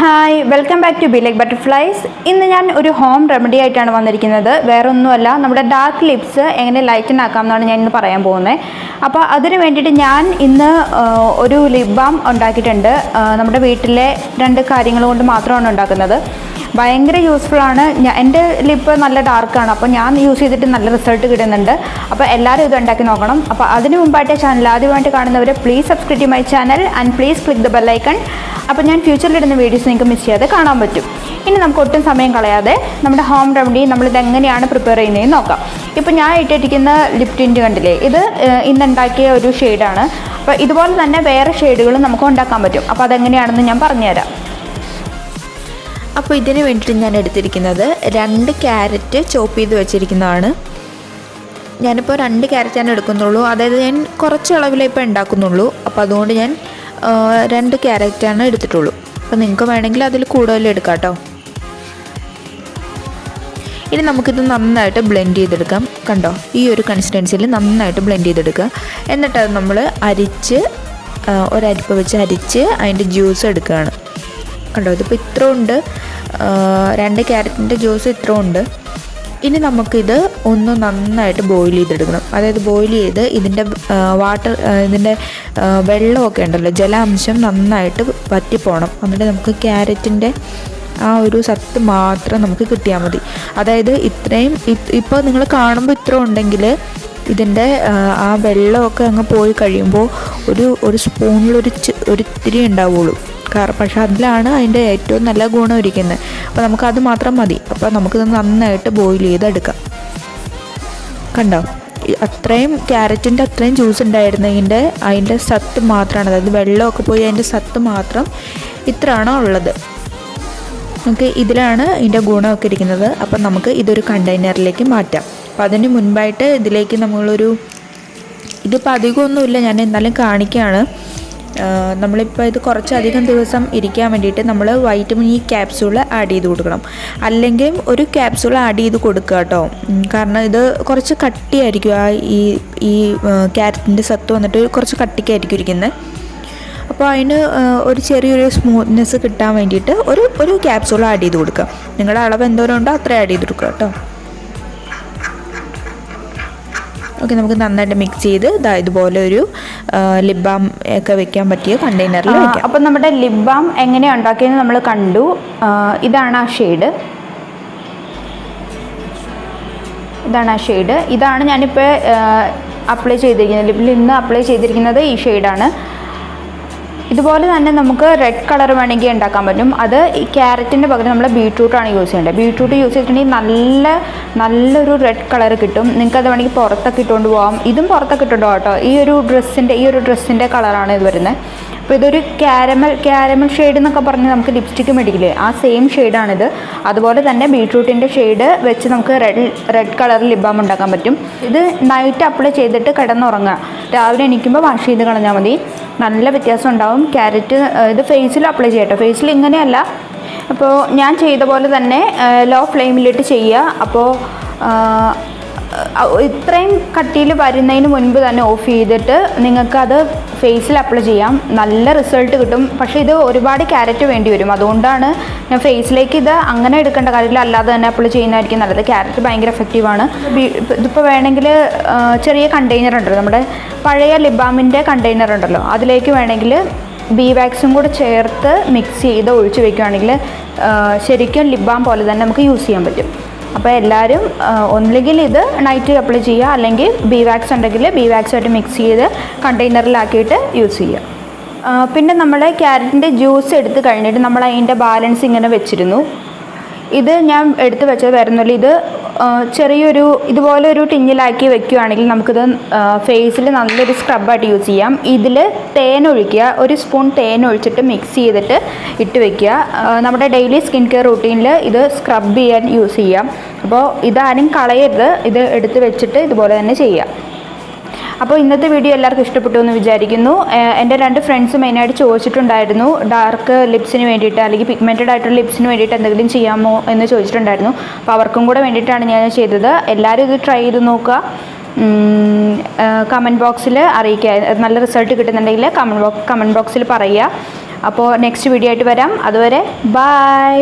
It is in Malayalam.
Hi, welcome back to black butterflies. ഇന്ന് ഞാൻ ഒരു ഹോം റെമഡി ആയിട്ടാണ് വന്നിരിക്കുന്നത്. വേറെ ഒന്നുമല്ല, നമ്മുടെ ഡാർക്ക് ലിപ്സ് എങ്ങനെ ലൈറ്റൻ ആക്കാം എന്നാണ് ഞാൻ ഇന്ന് പറയാൻ പോകുന്നത്. അപ്പോൾ അതിന് വേണ്ടിയിട്ട് ഞാൻ ഇന്ന് ഒരു ലിപ് ബാം ഉണ്ടാക്കിയിട്ടുണ്ട്. നമ്മുടെ വീട്ടിലെ 2 കാര്യങ്ങൾ കൊണ്ട് മാത്രമാണ് ഉണ്ടാക്കുന്നത്. ഭയങ്കര യൂസ്ഫുള്ളാണ്. എൻ്റെ ലിപ്പ് നല്ല ഡാർക്കാണ്, അപ്പോൾ ഞാൻ യൂസ് ചെയ്തിട്ട് നല്ല റിസൾട്ട് കിട്ടുന്നുണ്ട്. അപ്പോൾ എല്ലാവരും ഇത് ഉണ്ടാക്കി നോക്കണം. അപ്പോൾ അതിന് മുമ്പായിട്ട് ചാനൽ ആദ്യമായിട്ട് കാണുന്നവർ please subscribe to my channel and please click the bell icon. അപ്പോൾ ഞാൻ ഫ്യൂച്ചറിലിടുന്ന വീഡിയോസ് നിങ്ങൾക്ക് മിസ് ചെയ്യാതെ കാണാൻ പറ്റും. ഇനി നമുക്ക് ഒട്ടും സമയം കളയാതെ നമ്മുടെ ഹോം റെമഡി നമ്മളിത് എങ്ങനെയാണ് പ്രിപ്പയർ ചെയ്യുന്നതെന്ന് നോക്കാം. ഇപ്പോൾ ഞാൻ ഇട്ടിരിക്കുന്ന ലിപ് ടിൻറ്റ് കണ്ടില്ലേ, ഇത് ഇന്നുണ്ടാക്കിയ ഒരു ഷെയ്ഡാണ്. അപ്പോൾ ഇതുപോലെ തന്നെ വേറെ ഷെയ്ഡുകളും നമുക്ക് ഉണ്ടാക്കാൻ പറ്റും. അപ്പോൾ അതെങ്ങനെയാണെന്ന് ഞാൻ പറഞ്ഞുതരാം. അപ്പോൾ ഇതിന് വേണ്ടിയിട്ട് ഞാൻ എടുത്തിരിക്കുന്നത് 2 ക്യാരറ്റ് ചോപ്പ് ചെയ്ത് വെച്ചിരിക്കുന്നതാണ്. ഞാനിപ്പോൾ 2 ക്യാരറ്റാണ് എടുക്കുന്നുള്ളൂ, അതായത് ഞാൻ കുറച്ച് അളവിലേ ഇപ്പോൾ ഉണ്ടാക്കുന്നുള്ളൂ. അപ്പോൾ അതുകൊണ്ട് ഞാൻ 2 ക്യാരറ്റാണ് എടുത്തിട്ടുള്ളൂ. അപ്പോൾ നിങ്ങൾക്ക് വേണമെങ്കിൽ അതിൽ കൂടുതൽ എടുക്കാം കേട്ടോ. ഇനി നമുക്കിത് നന്നായിട്ട് ബ്ലെൻഡ് ചെയ്തെടുക്കാം. കണ്ടോ, ഈ ഒരു കൺസിസ്റ്റൻസിയിൽ നന്നായിട്ട് ബ്ലെൻഡ് ചെയ്തെടുക്കുക. എന്നിട്ട് അത് നമ്മൾ അരിച്ച് ഒരരിപ്പ് വെച്ച് അരിച്ച് അതിൻ്റെ ജ്യൂസ് എടുക്കുകയാണ്. കണ്ടോ, ഇതിപ്പോൾ ഇത്ര ഉണ്ട്, 2 ക്യാരറ്റിൻ്റെ ജ്യൂസ് ഇത്ര ഉണ്ട്. ഇനി നമുക്കിത് ഒന്ന് നന്നായിട്ട് ബോയിൽ ചെയ്തെടുക്കണം. അതായത് ബോയിൽ ചെയ്ത് ഇതിൻ്റെ ഇതിൻ്റെ വെള്ളമൊക്കെ ഉണ്ടല്ലോ, ജലാംശം നന്നായിട്ട് വറ്റിപ്പോണം. എന്നിട്ട് നമുക്ക് ക്യാരറ്റിൻ്റെ ആ ഒരു സത്ത് മാത്രം നമുക്ക് കിട്ടിയാൽ മതി. അതായത് ഇത്രയും ഇപ്പോൾ നിങ്ങൾ കാണുമ്പോൾ ഇത്ര ഉണ്ടെങ്കിൽ ഇതിൻ്റെ ആ വെള്ളമൊക്കെ അങ്ങ് പോയി കഴിയുമ്പോൾ ഒരു സ്പൂണിലൊരു ഇത്തിരി ഉണ്ടാവുള്ളൂ. പക്ഷേ അതിലാണ് അതിൻ്റെ ഏറ്റവും നല്ല ഗുണം ഇരിക്കുന്നത്. അപ്പോൾ നമുക്കത് മാത്രം മതി. അപ്പോൾ നമുക്കിത് നന്നായിട്ട് ബോയിൽ ചെയ്തെടുക്കാം. കണ്ടോ, അത്രയും ക്യാരറ്റിൻ്റെ അത്രയും ജ്യൂസ് ഉണ്ടായിരുന്നതിൻ്റെ അതിൻ്റെ സത്ത് മാത്രമാണ്, അതായത് വെള്ളമൊക്കെ പോയി അതിൻ്റെ സത്ത് മാത്രം ഇത്രയാണോ ഉള്ളത്. നമുക്ക് ഇതിലാണ് ഇതിൻ്റെ ഗുണമൊക്കെ ഇരിക്കുന്നത്. അപ്പം നമുക്ക് ഇതൊരു കണ്ടെയ്നറിലേക്ക് മാറ്റാം. അപ്പോൾ അതിന് മുൻപായിട്ട് ഇതിലേക്ക് ഇതിപ്പോൾ അധികമൊന്നുമില്ല, ഞാൻ എന്നാലും കാണിക്കുകയാണ്. നമ്മളിപ്പോൾ ഇത് കുറച്ചധികം ദിവസം ഇരിക്കാൻ വേണ്ടിയിട്ട് നമ്മൾ വൈറ്റമിൻ ഇ ക്യാപ്സ്യൂൾ ആഡ് ചെയ്ത് കൊടുക്കണം. അല്ലെങ്കിൽ ഒരു ക്യാപ്സ്യൂൾ ആഡ് ചെയ്ത് കൊടുക്കുക കേട്ടോ. കാരണം ഇത് കുറച്ച് കട്ടിയായിരിക്കും, ഈ ക്യാരറ്റിൻ്റെ സത്ത് വന്നിട്ട് കുറച്ച് കട്ടിക്കായിരിക്കും ഇരിക്കുന്നത്. അപ്പോൾ അതിന് ഒരു ചെറിയൊരു സ്മൂത്ത്നെസ് കിട്ടാൻ വേണ്ടിയിട്ട് ഒരു ക്യാപ്സ്യൂൾ ആഡ് ചെയ്ത് കൊടുക്കുക. നിങ്ങളുടെ അളവ് എന്തോരം ഉണ്ടോ അത്ര ആഡ് ചെയ്ത് കൊടുക്കുക കേട്ടോ. ഓക്കെ, നമുക്ക് നന്നായിട്ട് മിക്സ് ചെയ്ത് ഇതുപോലെ ഒരു ലിപ് ബാം ഒക്കെ വെക്കാൻ പറ്റിയ കണ്ടെയ്നറിൽ വെക്കാം. അപ്പം നമ്മുടെ ലിപ് ബാം എങ്ങനെയാണ് ഉണ്ടാക്കിയെന്ന് നമ്മൾ കണ്ടു. ഇതാണ് ആ ഷെയ്ഡ്. ഇതാണ് ഞാനിപ്പോൾ അപ്ലൈ ചെയ്തിരിക്കുന്നത്. ലിപ്പിൽ ഇന്ന് അപ്ലൈ ചെയ്തിരിക്കുന്നത് ഈ ഷെയ്ഡാണ്. ഇതുപോലെ തന്നെ നമുക്ക് റെഡ് കളർ വേണമെങ്കിൽ ഉണ്ടാക്കാൻ പറ്റും. അത് ഈ ക്യാരറ്റിൻ്റെ പകരം നമ്മൾ ബീട്രൂട്ടാണ് യൂസ് ചെയ്യേണ്ടത്. ബീട്രൂട്ട് യൂസ് ചെയ്തിട്ടുണ്ടെങ്കിൽ നല്ലൊരു റെഡ് കളർ കിട്ടും. നിങ്ങൾക്കത് വേണമെങ്കിൽ പുറത്തൊക്കെ ഇട്ടുകൊണ്ട് പോകാം. ഇതും പുറത്തൊക്കെ ഇട്ടുകൊണ്ട് പോകാം കേട്ടോ. ഈ ഒരു ഡ്രസ്സിൻ്റെ കളറാണ് ഇത് വരുന്നത്. അപ്പോൾ ഇതൊരു ക്യാരമൽ ഷെയ്ഡ് എന്നൊക്കെ പറഞ്ഞ് നമുക്ക് ലിപ്സ്റ്റിക്ക് മേടിക്കില്ലേ, ആ സെയിം ഷെയ്ഡാണിത്. അതുപോലെ തന്നെ ബീട്രൂട്ടിൻ്റെ ഷെയ്ഡ് വെച്ച് നമുക്ക് റെഡ് കളർ ലിപ് ബാം ഉണ്ടാക്കാൻ പറ്റും. ഇത് നൈറ്റ് അപ്ലൈ ചെയ്തിട്ട് കിടന്നുറങ്ങുക. രാവിലെ എണീക്കുമ്പോൾ വാഷ് ചെയ്ത് കളഞ്ഞാൽ മതി. നല്ല വ്യത്യാസം ഉണ്ടാവും. ക്യാരറ്റ് ഇത് ഫേസിൽ അപ്ലൈ ചെയ്യട്ടോ. ഫേസിൽ ഇങ്ങനെയല്ല. അപ്പോൾ ഞാൻ ചെയ്ത പോലെ തന്നെ ലോ ഫ്ലെയിമിലിട്ട് ചെയ്യുക. അപ്പോൾ ഇത്രയും കട്ടിയിൽ വരുന്നതിന് മുൻപ് തന്നെ ഓഫ് ചെയ്തിട്ട് നിങ്ങൾക്കത് ഫേസിൽ അപ്ലൈ ചെയ്യാം. നല്ല റിസൾട്ട് കിട്ടും. പക്ഷേ ഇത് ഒരുപാട് ക്യാരറ്റ് വേണ്ടി വരും. അതുകൊണ്ടാണ് ഞാൻ ഫേസിലേക്ക് ഇത് അങ്ങനെ എടുക്കേണ്ട കാര്യമില്ല, അല്ലാതെ തന്നെ അപ്ലൈ ചെയ്യുന്നതായിരിക്കും നല്ലത്. ക്യാരറ്റ് ഭയങ്കര എഫക്റ്റീവാണ്. ഇതിപ്പോൾ വേണമെങ്കിൽ ചെറിയ കണ്ടെയ്നർ ഉണ്ടല്ലോ, നമ്മുടെ പഴയ ലിപ് ബാമിൻ്റെ കണ്ടെയ്നർ ഉണ്ടല്ലോ, അതിലേക്ക് വേണമെങ്കിൽ ബി വാക്സും കൂടെ ചേർത്ത് മിക്സ് ചെയ്ത് ഒഴിച്ച് വെക്കുകയാണെങ്കിൽ ശരിക്കും ലിപ് ബാം പോലെ തന്നെ നമുക്ക് യൂസ് ചെയ്യാൻ പറ്റും. അപ്പോൾ എല്ലാവരും ഒന്നുകിൽ ഇത് നൈറ്റ് അപ്ലൈ ചെയ്യുക, അല്ലെങ്കിൽ ബി വാക്സ് ഉണ്ടെങ്കിൽ ബി വാക്സായിട്ട് മിക്സ് ചെയ്ത് കണ്ടെയ്നറിലാക്കിയിട്ട് യൂസ് ചെയ്യുക. പിന്നെ നമ്മൾ ക്യാരറ്റിൻ്റെ ജ്യൂസ് എടുത്ത് കഴിഞ്ഞിട്ട് നമ്മൾ അതിൻ്റെ ബാലൻസ് ഇങ്ങനെ വെച്ചിരുന്നു. ഇത് ഞാൻ എടുത്ത് വെച്ചത് വരുന്നില്ല. ഇത് ഇതുപോലെ ഒരു ടിന്നിലാക്കി വെക്കുകയാണെങ്കിൽ നമുക്കിത് ഫേസിൽ നല്ലൊരു സ്ക്രബായിട്ട് യൂസ് ചെയ്യാം. ഇതിൽ തേൻ ഒഴിക്കുക, ഒരു സ്പൂൺ തേൻ ഒഴിച്ചിട്ട് മിക്സ് ചെയ്തിട്ട് ഇട്ട് വെക്കുക. നമ്മുടെ ഡെയിലി സ്കിൻ കെയർ റൂട്ടീനിൽ ഇത് സ്ക്രബ് ചെയ്യാൻ യൂസ് ചെയ്യാം. അപ്പോൾ ഇതാരും കളയരുത്, ഇത് എടുത്ത് വെച്ചിട്ട് ഇതുപോലെ തന്നെ ചെയ്യാം. അപ്പോൾ ഇന്നത്തെ വീഡിയോ എല്ലാവർക്കും ഇഷ്ടപ്പെട്ടു എന്ന് വിചാരിക്കുന്നു. എൻ്റെ 2 ഫ്രണ്ട്സ് മെയിനായിട്ട് ചോദിച്ചിട്ടുണ്ടായിരുന്നു ഡാർക്ക് ലിപ്സിന് വേണ്ടിയിട്ട് അല്ലെങ്കിൽ പിഗ്മെൻറ്റഡ് ആയിട്ടുള്ള ലിപ്സിന് വേണ്ടിയിട്ട് എന്തെങ്കിലും ചെയ്യാമോ എന്ന് ചോദിച്ചിട്ടുണ്ടായിരുന്നു. അപ്പോൾ അവർക്കും കൂടെ വേണ്ടിയിട്ടാണ് ഞാൻ ചെയ്തത്. എല്ലാവരും ഇത് ട്രൈ ചെയ്ത് നോക്കുക. കമൻറ്റ് ബോക്സിൽ അറിയിക്കുക. നല്ല റിസൾട്ട് കിട്ടുന്നുണ്ടെങ്കിൽ കമൻറ്റ് ബോക്സിൽ പറയുക. അപ്പോൾ നെക്സ്റ്റ് വീഡിയോ ആയിട്ട് വരാം. അതുവരെ ബൈ.